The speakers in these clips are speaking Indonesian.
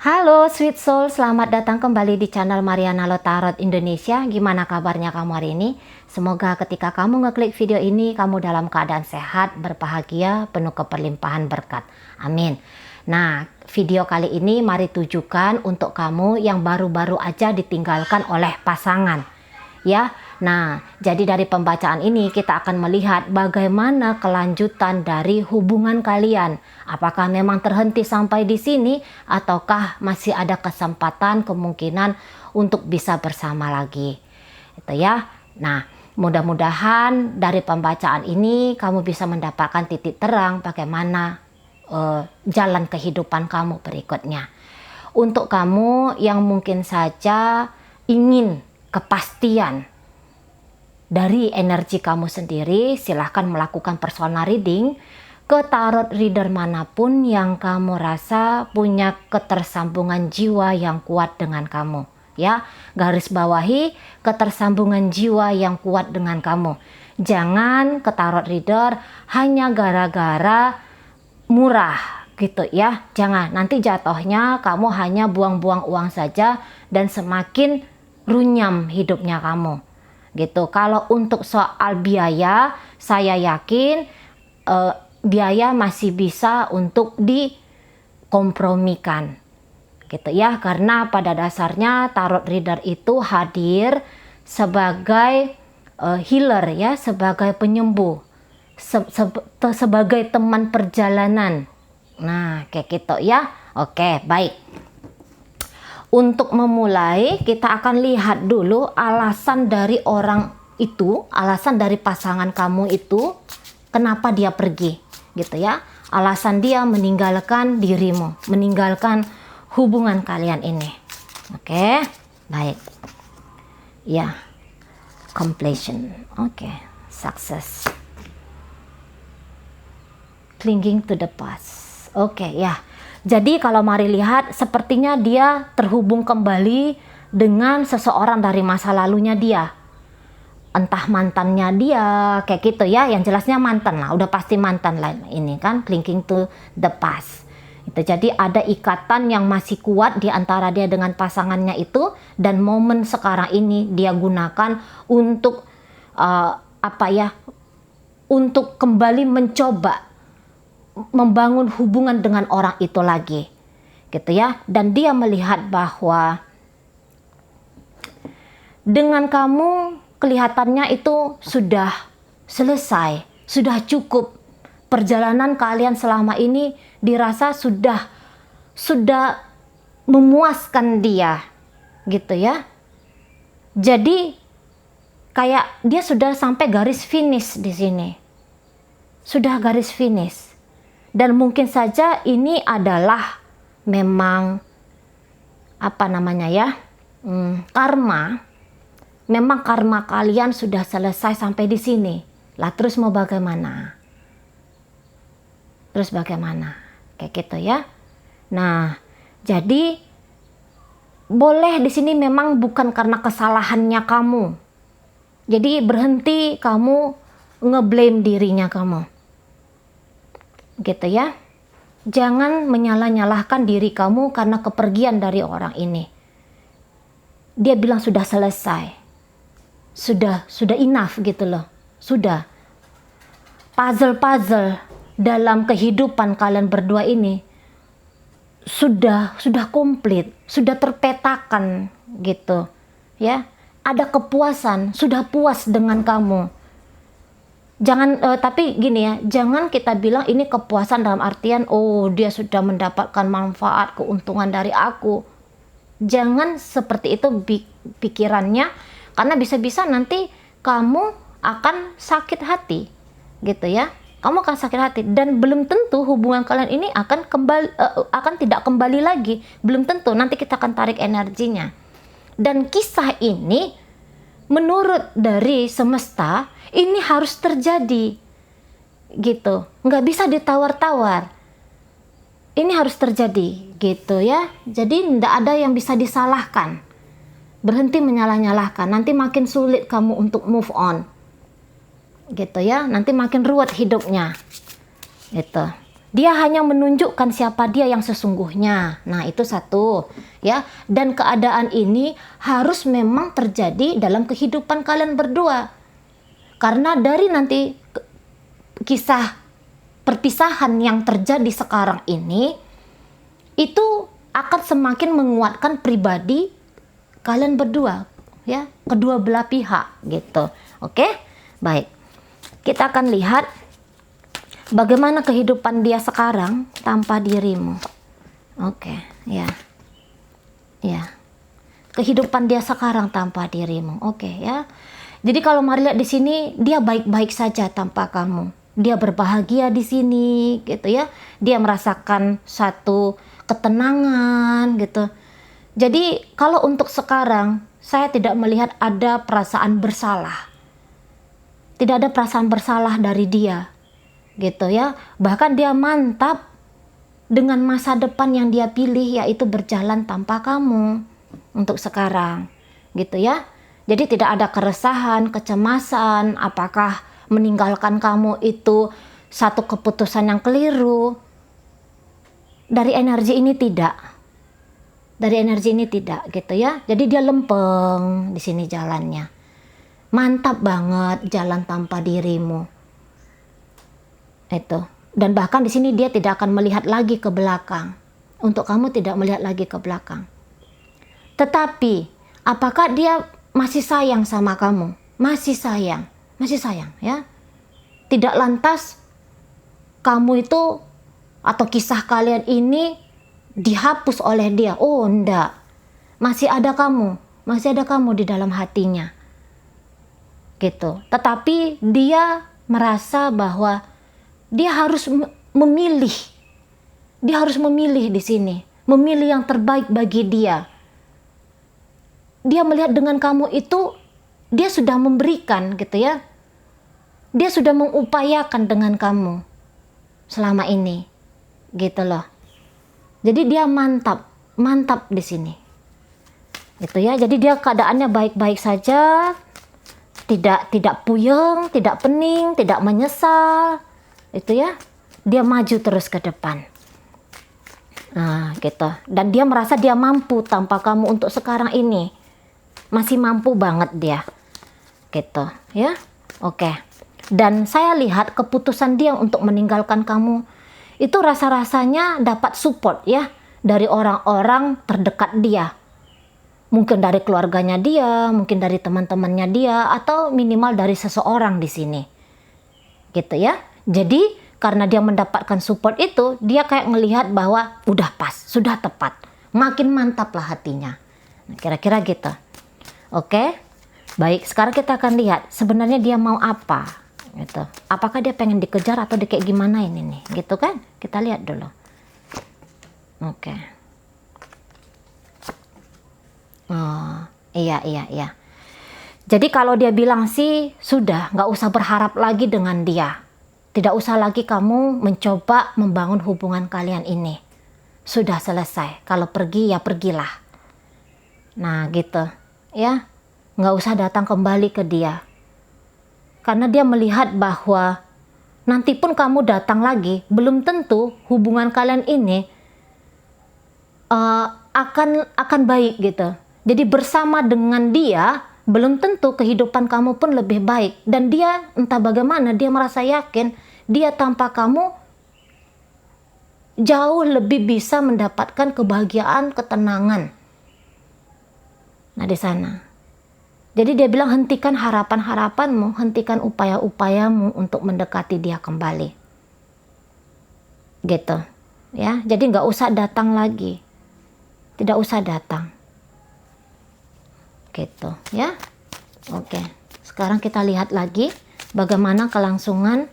Halo Sweet Soul, selamat datang kembali di channel Mariana Lo Tarot Indonesia. Gimana kabarnya kamu hari ini? Semoga ketika kamu ngeklik video ini, kamu dalam keadaan sehat, berbahagia, penuh keberlimpahan berkat. Amin. Nah, video kali ini mari tujukan untuk kamu yang baru-baru aja ditinggalkan oleh pasangan. Ya, nah jadi dari pembacaan ini kita akan melihat bagaimana kelanjutan dari hubungan kalian. Apakah memang terhenti sampai di sini ataukah masih ada kesempatan kemungkinan untuk bisa bersama lagi. Itu ya. Nah, mudah-mudahan dari pembacaan ini kamu bisa mendapatkan titik terang bagaimana jalan kehidupan kamu berikutnya. Untuk kamu yang mungkin saja ingin kepastian dari energi kamu sendiri, silahkan melakukan personal reading ke tarot reader manapun yang kamu rasa punya ketersambungan jiwa yang kuat dengan kamu. Ya, garis bawahi ketersambungan jiwa yang kuat dengan kamu. Jangan ke tarot reader hanya gara-gara murah gitu ya. Jangan, nanti jatuhnya kamu hanya buang-buang uang saja dan semakin runyam hidupnya kamu gitu. Kalau untuk soal biaya, saya yakin biaya masih bisa untuk dikompromikan gitu ya, karena pada dasarnya tarot reader itu hadir sebagai healer ya, sebagai penyembuh, sebagai teman perjalanan. Nah kayak gitu ya. Oke, baik. Untuk memulai, kita akan lihat dulu alasan dari orang itu, alasan dari pasangan kamu itu, kenapa dia pergi, gitu ya. Alasan dia meninggalkan dirimu, meninggalkan hubungan kalian ini. Oke, baik. Ya, completion. Oke, success. Clinging to the past. Oke, ya. Jadi kalau mari lihat, sepertinya dia terhubung kembali dengan seseorang dari masa lalunya dia. Entah mantannya dia, kayak gitu ya. Yang jelasnya mantan lah, udah pasti mantan lah ini kan, clinging to the past. Itu jadi ada ikatan yang masih kuat di antara dia dengan pasangannya itu, dan momen sekarang ini dia gunakan untuk untuk kembali mencoba membangun hubungan dengan orang itu lagi gitu ya. Dan dia melihat bahwa dengan kamu kelihatannya itu sudah selesai, sudah cukup. Perjalanan kalian selama ini dirasa sudah memuaskan dia gitu ya. Jadi kayak dia sudah sampai garis finish di sini, sudah garis finish. Dan mungkin saja ini adalah memang karma. Memang karma kalian sudah selesai sampai di sini. Lah terus mau bagaimana? Terus bagaimana? Kayak gitu ya. Nah, jadi boleh di sini memang bukan karena kesalahannya kamu. Jadi berhenti kamu ngeblame dirinya kamu. Gitu ya. Jangan menyalah-nyalahkan diri kamu karena kepergian dari orang ini. Dia bilang sudah selesai. Sudah enough gitu loh. Sudah. Puzzle-puzzle dalam kehidupan kalian berdua ini sudah komplit, sudah terpetakan gitu. Ya. Ada kepuasan, sudah puas dengan kamu. Jangan tapi gini ya, jangan kita bilang ini kepuasan dalam artian oh dia sudah mendapatkan manfaat, keuntungan dari aku. Jangan seperti itu pikirannya, karena bisa-bisa nanti kamu akan sakit hati gitu ya. Kamu akan sakit hati dan belum tentu hubungan kalian ini akan tidak kembali lagi. Belum tentu, nanti kita akan tarik energinya. Dan kisah ini menurut dari semesta ini harus terjadi gitu, nggak bisa ditawar-tawar, ini harus terjadi gitu ya. Jadi nggak ada yang bisa disalahkan. Berhenti menyalah-nyalahkan, nanti makin sulit kamu untuk move on gitu ya, nanti makin ruwet hidupnya gitu. Dia hanya menunjukkan siapa dia yang sesungguhnya. Nah, itu satu, ya. Dan keadaan ini harus memang terjadi dalam kehidupan kalian berdua. Karena dari nanti kisah perpisahan yang terjadi sekarang ini, itu akan semakin menguatkan pribadi kalian berdua, ya, kedua belah pihak gitu. Oke? Baik. Kita akan lihat bagaimana kehidupan dia sekarang tanpa dirimu. Oke, ya. Ya. Kehidupan dia sekarang tanpa dirimu. Oke, ya. Jadi kalau mari lihat di sini, dia baik-baik saja tanpa kamu. Dia berbahagia di sini gitu ya. Dia merasakan satu ketenangan gitu. Jadi kalau untuk sekarang saya tidak melihat ada perasaan bersalah. Tidak ada perasaan bersalah dari dia. Gitu ya. Bahkan dia mantap dengan masa depan yang dia pilih, yaitu berjalan tanpa kamu untuk sekarang. Gitu ya. Jadi tidak ada keresahan, kecemasan, apakah meninggalkan kamu itu satu keputusan yang keliru. Dari energi ini tidak. Dari energi ini tidak gitu ya. Jadi dia lempeng di sini jalannya. Mantap banget jalan tanpa dirimu. Itu. Dan bahkan di sini dia tidak akan melihat lagi ke belakang. Untuk kamu tidak melihat lagi ke belakang. Tetapi apakah dia masih sayang sama kamu? Masih sayang. Masih sayang ya. Tidak lantas kamu itu atau kisah kalian ini dihapus oleh dia. Oh enggak. Masih ada kamu. Masih ada kamu di dalam hatinya. Gitu. Tetapi dia merasa bahwa dia harus memilih. Dia harus memilih di sini. Memilih yang terbaik bagi dia. Dia melihat dengan kamu itu, dia sudah memberikan gitu ya. Dia sudah mengupayakan dengan kamu selama ini. Gitu loh. Jadi dia mantap di sini. Gitu ya. Jadi dia keadaannya baik-baik saja. Tidak puyeng, tidak pening, tidak menyesal. Itu ya. Dia maju terus ke depan. Nah, gitu. Dan dia merasa dia mampu tanpa kamu untuk sekarang ini. Masih mampu banget dia. Gitu, ya. Oke. Dan saya lihat keputusan dia untuk meninggalkan kamu itu rasa-rasanya dapat support ya dari orang-orang terdekat dia. Mungkin dari keluarganya dia, mungkin dari teman-temannya dia, atau minimal dari seseorang di sini. Gitu ya. Jadi karena dia mendapatkan support itu, dia kayak melihat bahwa udah pas, sudah tepat. Makin mantap lah hatinya. Nah, kira-kira gitu. Oke. Baik, sekarang kita akan lihat sebenarnya dia mau apa. Gitu. Apakah dia pengen dikejar atau dia kayak gimana ini nih? Gitu kan? Kita lihat dulu. Oke. Oh, iya. Jadi kalau dia bilang sih, sudah, nggak usah berharap lagi dengan dia. Tidak usah lagi kamu mencoba membangun hubungan kalian ini. Sudah selesai. Kalau pergi ya pergilah. Nah gitu. Ya, nggak usah datang kembali ke dia. Karena dia melihat bahwa nanti pun kamu datang lagi, belum tentu hubungan kalian ini akan baik gitu. Jadi bersama dengan dia, belum tentu kehidupan kamu pun lebih baik. Dan dia entah bagaimana, dia merasa yakin dia tanpa kamu jauh lebih bisa mendapatkan kebahagiaan, ketenangan. Nah di sana. Jadi dia bilang hentikan harapan-harapanmu, hentikan upaya-upayamu untuk mendekati dia kembali. Gitu. Ya, jadi nggak usah datang lagi. Tidak usah datang. Gitu, ya. Oke. Sekarang kita lihat lagi bagaimana kelangsungan,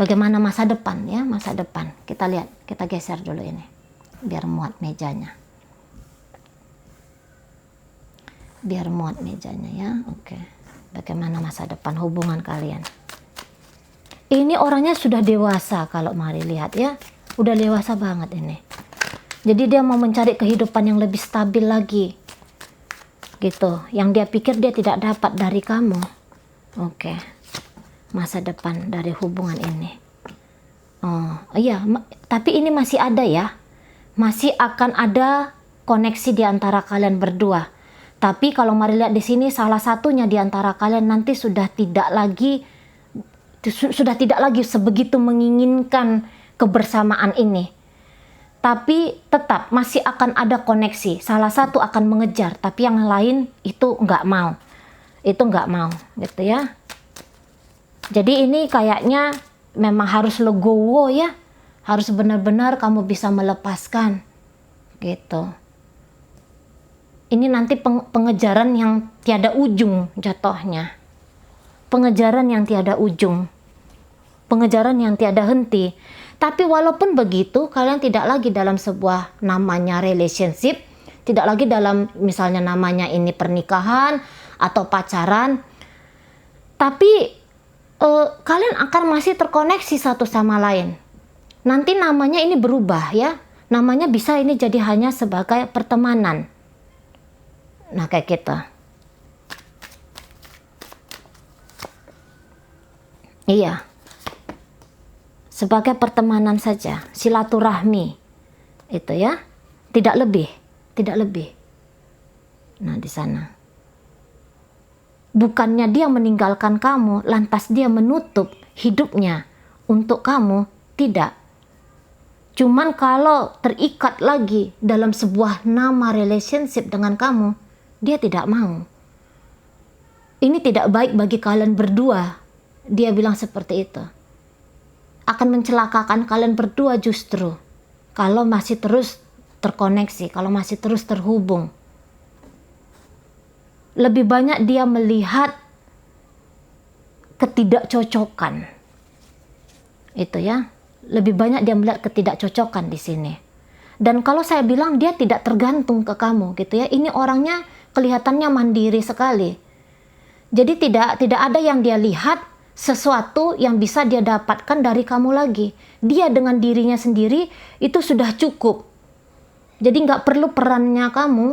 bagaimana masa depan ya, masa depan. Kita lihat, kita geser dulu ini biar muat mejanya. Biar muat mejanya ya. Oke. Bagaimana masa depan hubungan kalian? Ini orangnya sudah dewasa kalau mari lihat ya. Udah dewasa banget ini. Jadi dia mau mencari kehidupan yang lebih stabil lagi. Gitu. Yang dia pikir dia tidak dapat dari kamu. Oke. Masa depan dari hubungan ini. Oh, iya, tapi ini masih ada ya. Masih akan ada koneksi di antara kalian berdua. Tapi kalau mari lihat di sini, salah satunya di antara kalian nanti sudah tidak lagi sebegitu menginginkan kebersamaan ini. Tapi tetap masih akan ada koneksi. Salah satu akan mengejar, tapi yang lain itu nggak mau. Itu nggak mau, gitu ya. Jadi ini kayaknya memang harus legowo ya. Harus benar-benar kamu bisa melepaskan. Gitu. Ini nanti pengejaran yang tiada ujung jatuhnya. Pengejaran yang tiada ujung. Pengejaran yang tiada henti. Tapi walaupun begitu, kalian tidak lagi dalam sebuah namanya relationship, tidak lagi dalam misalnya namanya ini pernikahan atau pacaran, tapi kalian akan masih terkoneksi satu sama lain. Nanti namanya ini berubah ya, namanya bisa ini jadi hanya sebagai pertemanan. Nah kayak gitu. Iya. Sebagai pertemanan saja, silaturahmi. Itu ya. Tidak lebih, tidak lebih. Nah, di sana. Bukannya dia meninggalkan kamu, lantas dia menutup hidupnya untuk kamu, tidak. Cuman kalau terikat lagi dalam sebuah nama relationship dengan kamu, dia tidak mau. Ini tidak baik bagi kalian berdua. Dia bilang seperti itu. Akan mencelakakan kalian berdua justru. Kalau masih terus terkoneksi, kalau masih terus terhubung. Lebih banyak dia melihat ketidakcocokan. Itu ya. Lebih banyak dia melihat ketidakcocokan di sini. Dan kalau saya bilang dia tidak tergantung ke kamu gitu ya. Ini orangnya kelihatannya mandiri sekali. Jadi tidak ada yang dia lihat sesuatu yang bisa dia dapatkan dari kamu lagi. Dia dengan dirinya sendiri itu sudah cukup. Jadi nggak perlu perannya kamu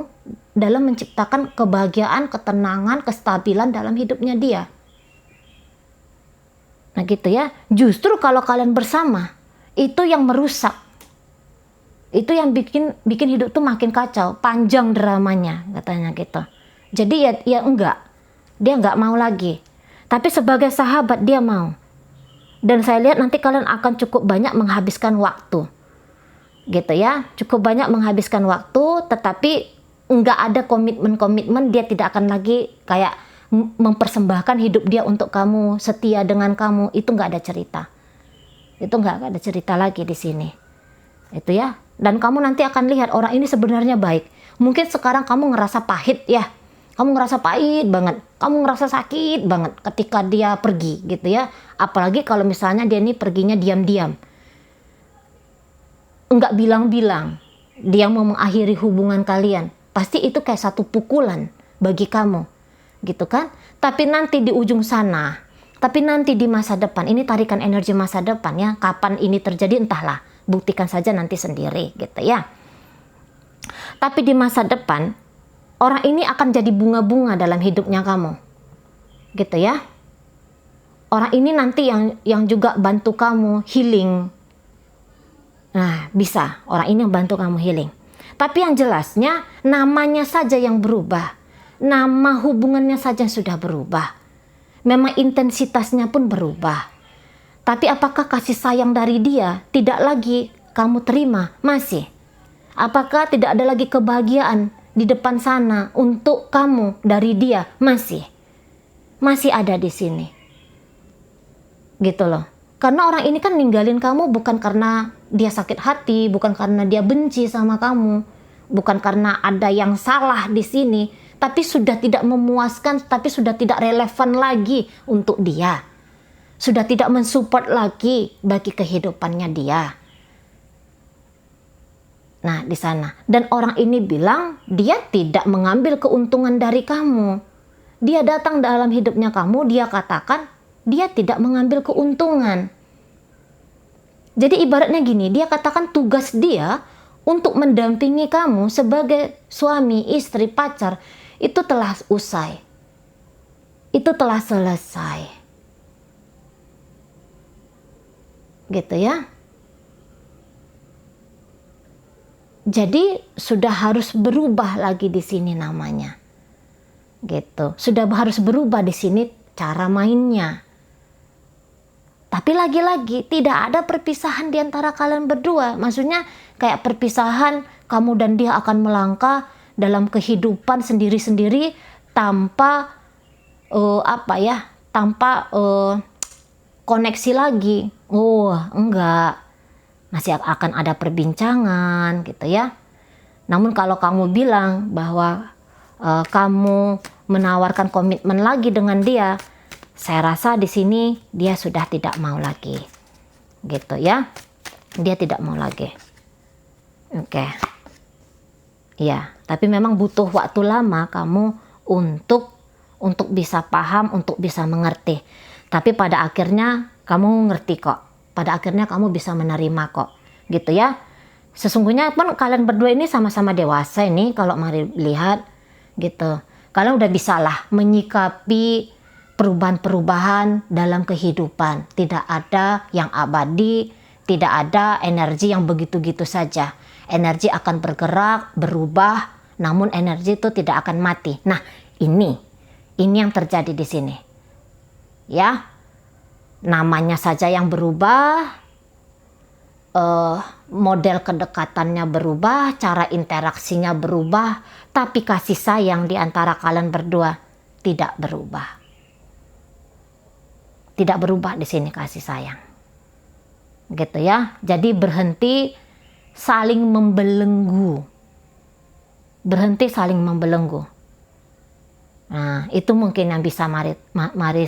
dalam menciptakan kebahagiaan, ketenangan, kestabilan dalam hidupnya dia. Nah gitu ya. Justru kalau kalian bersama, itu yang merusak. Itu yang bikin hidup tuh makin kacau, panjang dramanya katanya gitu. Jadi ya enggak. Dia enggak mau lagi. Tapi sebagai sahabat dia mau. Dan saya lihat nanti kalian akan cukup banyak menghabiskan waktu. Gitu ya. Cukup banyak menghabiskan waktu, tetapi enggak ada komitmen-komitmen, dia tidak akan lagi kayak mempersembahkan hidup dia untuk kamu, setia dengan kamu. Itu enggak ada cerita. Itu enggak ada cerita lagi di sini. Itu ya. Dan kamu nanti akan lihat orang ini sebenarnya baik. Mungkin sekarang kamu ngerasa pahit ya. Kamu ngerasa pahit banget. Kamu ngerasa sakit banget ketika dia pergi gitu ya. Apalagi kalau misalnya dia ini perginya diam-diam. Enggak bilang-bilang. Dia mau mengakhiri hubungan kalian. Pasti itu kayak satu pukulan bagi kamu. Gitu kan? Tapi nanti di ujung sana. Tapi nanti di masa depan. Ini tarikan energi masa depan ya. Kapan ini terjadi entahlah. Buktikan saja nanti sendiri gitu ya. Tapi di masa depan, orang ini akan jadi bunga-bunga dalam hidupnya kamu. Gitu ya. Orang ini nanti yang juga bantu kamu healing. Nah, bisa. Orang ini yang bantu kamu healing. Tapi yang jelasnya, namanya saja yang berubah. Nama hubungannya saja sudah berubah. Memang intensitasnya pun berubah. Tapi apakah kasih sayang dari dia tidak lagi kamu terima? Masih. Apakah tidak ada lagi kebahagiaan di depan sana untuk kamu dari dia? Masih. Masih ada di sini. Gitu loh. Karena orang ini kan ninggalin kamu bukan karena dia sakit hati, bukan karena dia benci sama kamu, bukan karena ada yang salah di sini, tapi sudah tidak memuaskan, tapi sudah tidak relevan lagi untuk dia. Sudah tidak mensupport lagi bagi kehidupannya dia. Nah, di sana. Dan orang ini bilang dia tidak mengambil keuntungan dari kamu. Dia datang dalam hidupnya kamu, dia katakan dia tidak mengambil keuntungan. Jadi ibaratnya gini, dia katakan tugas dia untuk mendampingi kamu sebagai suami, istri, pacar, itu telah usai. Itu telah selesai. Gitu ya. Jadi sudah harus berubah lagi di sini namanya. Gitu. Sudah harus berubah di sini cara mainnya. Tapi lagi-lagi tidak ada perpisahan di antara kalian berdua. Maksudnya kayak perpisahan kamu dan dia akan melangkah dalam kehidupan sendiri-sendiri tanpa tanpa koneksi lagi. Oh, enggak. Masih akan ada perbincangan gitu ya. Namun kalau kamu bilang bahwa kamu menawarkan komitmen lagi dengan dia, saya rasa di sini dia sudah tidak mau lagi. Gitu ya. Dia tidak mau lagi. Oke. Ya, tapi memang butuh waktu lama kamu untuk bisa paham, untuk bisa mengerti. Tapi pada akhirnya kamu ngerti kok. Pada akhirnya kamu bisa menerima kok. Gitu ya. Sesungguhnya pun kalian berdua ini sama-sama dewasa ini kalau mari lihat gitu. Kalian udah bisa lah menyikapi perubahan-perubahan dalam kehidupan. Tidak ada yang abadi, tidak ada energi yang begitu-gitu saja. Energi akan bergerak, berubah, namun energi itu tidak akan mati. Nah, ini yang terjadi di sini. Ya. Namanya saja yang berubah, model kedekatannya berubah, cara interaksinya berubah, tapi kasih sayang di antara kalian berdua tidak berubah. Tidak berubah di sini kasih sayang. Gitu ya. Jadi berhenti saling membelenggu. Berhenti saling membelenggu. Nah, itu mungkin yang bisa mari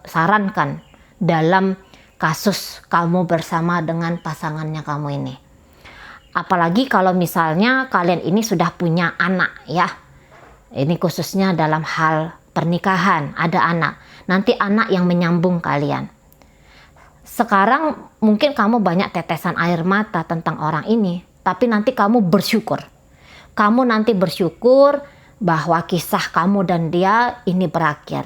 sarankan dalam kasus kamu bersama dengan pasangannya kamu ini. Apalagi kalau misalnya kalian ini sudah punya anak ya. Ini khususnya dalam hal pernikahan, ada anak. Nanti anak yang menyambung kalian. Sekarang mungkin kamu banyak tetesan air mata tentang orang ini, tapi nanti kamu bersyukur. Kamu nanti bersyukur bahwa kisah kamu dan dia ini berakhir.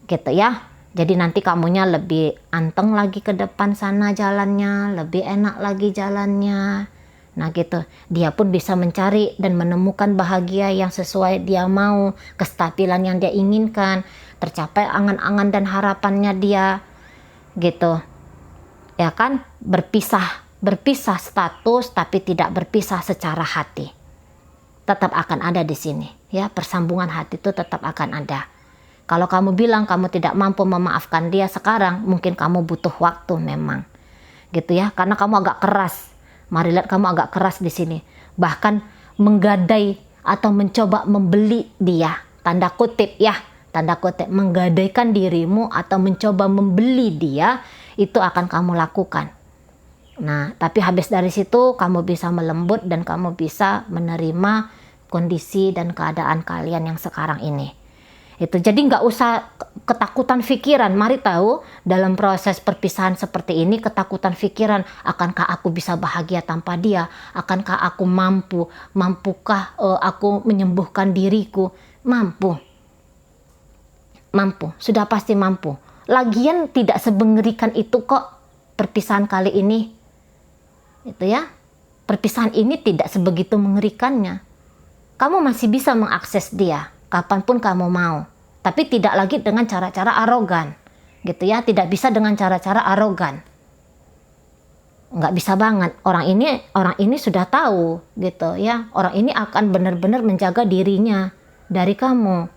Gitu ya. Jadi nanti kamunya lebih anteng lagi ke depan sana jalannya, lebih enak lagi jalannya. Nah gitu, dia pun bisa mencari dan menemukan bahagia yang sesuai dia mau, kestabilan yang dia inginkan, tercapai angan-angan dan harapannya dia. Gitu. Ya kan, berpisah status tapi tidak berpisah secara hati. Tetap akan ada di sini, ya, persambungan hati itu tetap akan ada. Kalau kamu bilang kamu tidak mampu memaafkan dia sekarang, mungkin kamu butuh waktu memang. Gitu ya, karena kamu agak keras. Mari lihat kamu agak keras di sini. Bahkan menggadai atau mencoba membeli dia. Tanda kutip ya, tanda kutip, menggadaikan dirimu atau mencoba membeli dia, itu akan kamu lakukan. Nah, tapi habis dari situ kamu bisa melembut dan kamu bisa menerima kondisi dan keadaan kalian yang sekarang ini. Itu jadi nggak usah ketakutan pikiran. Mari tahu dalam proses perpisahan seperti ini, ketakutan pikiran, akankah aku bisa bahagia tanpa dia, akankah aku mampukah aku menyembuhkan diriku, mampu, sudah pasti mampu. Lagian tidak sebengerikan itu kok perpisahan kali ini. Itu ya, perpisahan ini tidak sebegitu mengerikannya. Kamu masih bisa mengakses dia kapanpun kamu mau, tapi tidak lagi dengan cara-cara arogan, gitu ya. Tidak bisa dengan cara-cara arogan, nggak bisa banget. Orang ini sudah tahu, gitu ya. Orang ini akan benar-benar menjaga dirinya dari kamu,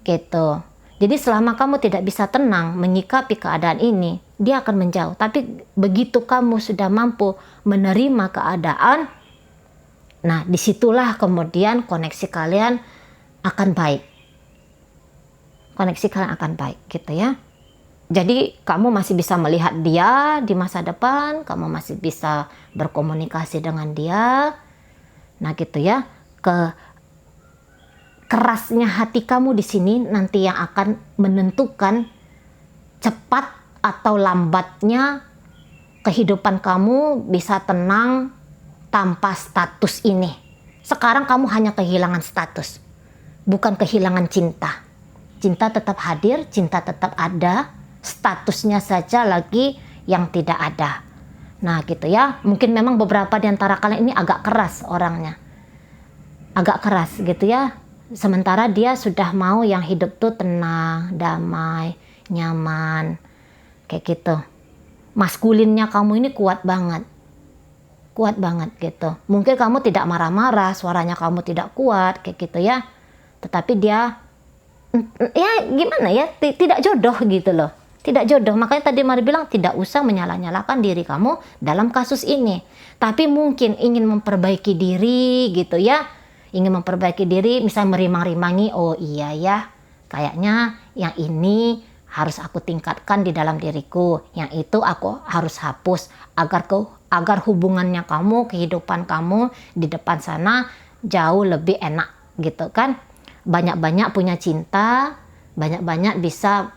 gitu. Jadi selama kamu tidak bisa tenang menyikapi keadaan ini, dia akan menjauh. Tapi begitu kamu sudah mampu menerima keadaan, nah disitulah kemudian koneksi kalian akan baik. Koneksi kalian akan baik, gitu ya. Jadi kamu masih bisa melihat dia di masa depan, kamu masih bisa berkomunikasi dengan dia. Nah gitu ya, kerasnya hati kamu di sini nanti yang akan menentukan cepat atau lambatnya kehidupan kamu bisa tenang tanpa status ini. Sekarang kamu hanya kehilangan status, bukan kehilangan cinta. Cinta tetap hadir, cinta tetap ada, statusnya saja lagi yang tidak ada. Nah gitu ya, mungkin memang beberapa di antara kalian ini agak keras orangnya, agak keras gitu ya. Sementara dia sudah mau yang hidup tuh tenang, damai, nyaman, kayak gitu. Maskulinnya kamu ini kuat banget gitu. Mungkin kamu tidak marah-marah, suaranya kamu tidak kuat kayak gitu ya. Tetapi dia ya gimana ya, tidak jodoh gitu loh. Tidak jodoh. Makanya tadi Mari bilang tidak usah menyalah-nyalahkan diri kamu dalam kasus ini. Tapi mungkin ingin memperbaiki diri gitu ya. Ingin memperbaiki diri, misalnya merimang-rimangi, oh iya ya, kayaknya yang ini harus aku tingkatkan di dalam diriku, yang itu aku harus hapus agar hubungannya kamu, kehidupan kamu di depan sana jauh lebih enak gitu kan. Banyak-banyak punya cinta, banyak-banyak bisa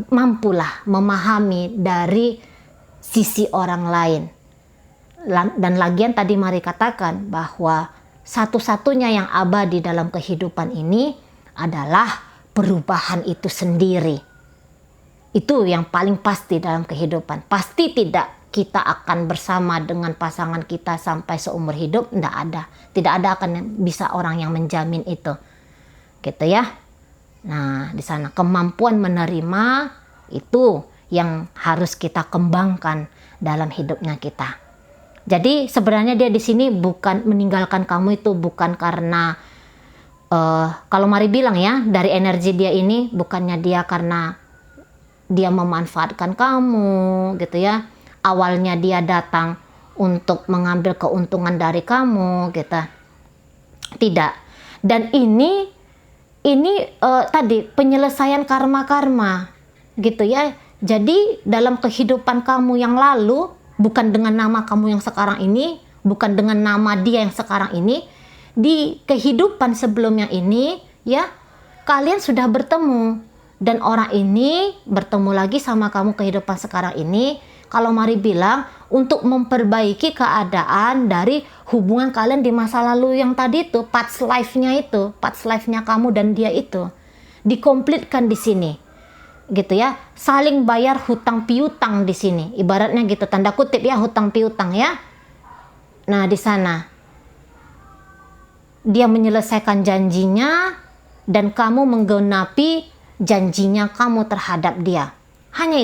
mampulah memahami dari sisi orang lain. Dan lagian tadi Mari katakan bahwa satu-satunya yang abadi dalam kehidupan ini adalah perubahan itu sendiri. Itu yang paling pasti dalam kehidupan. Pasti tidak kita akan bersama dengan pasangan kita sampai seumur hidup, tidak ada. Tidak ada akan bisa orang yang menjamin itu. Gitu ya. Nah, di sana kemampuan menerima itu yang harus kita kembangkan dalam hidupnya kita. Jadi sebenarnya dia di sini bukan meninggalkan kamu itu bukan karena kalau Mari bilang ya, dari energi dia ini bukannya dia karena dia memanfaatkan kamu gitu ya. Awalnya dia datang untuk mengambil keuntungan dari kamu gitu. Tidak. Dan ini tadi penyelesaian karma-karma gitu ya. Jadi dalam kehidupan kamu yang lalu, bukan dengan nama kamu yang sekarang ini, bukan dengan nama dia yang sekarang ini, di kehidupan sebelumnya ini ya, kalian sudah bertemu dan orang ini bertemu lagi sama kamu kehidupan sekarang ini. Kalau Mari bilang untuk memperbaiki keadaan dari hubungan kalian di masa lalu yang tadi itu, past life-nya kamu dan dia itu dikomplitkan di sini. Gitu ya, saling bayar hutang piutang di sini, ibaratnya gitu, tanda kutip ya, hutang piutang ya. Nah di sana dia menyelesaikan janjinya dan kamu menggenapi janjinya kamu terhadap dia. Hanya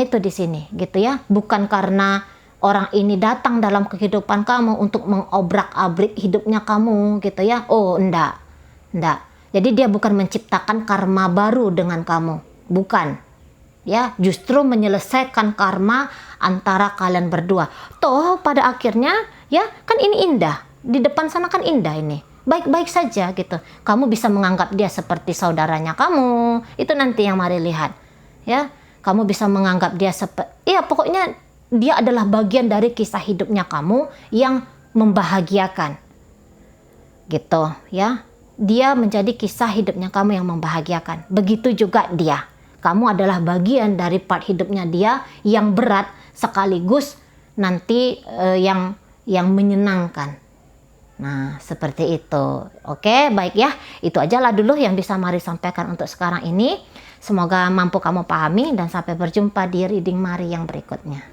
itu di sini gitu ya, bukan karena orang ini datang dalam kehidupan kamu untuk mengobrak-abrik hidupnya kamu gitu ya. Oh enggak. Jadi dia bukan menciptakan karma baru dengan kamu, bukan. Ya, justru menyelesaikan karma antara kalian berdua. Toh pada akhirnya ya kan ini indah. Di depan sana kan indah ini. Baik-baik saja gitu. Kamu bisa menganggap dia seperti saudaranya kamu. Itu nanti yang Mari lihat. Ya, kamu bisa menganggap dia seperti, ya pokoknya dia adalah bagian dari kisah hidupnya kamu yang membahagiakan. Gitu ya. Dia menjadi kisah hidupnya kamu yang membahagiakan. Begitu juga dia. Kamu adalah bagian dari part hidupnya dia yang berat sekaligus nanti yang menyenangkan. Nah, seperti itu. Oke, baik ya. Itu ajalah dulu yang bisa Mari sampaikan untuk sekarang ini. Semoga mampu kamu pahami dan sampai berjumpa di reading Mari yang berikutnya.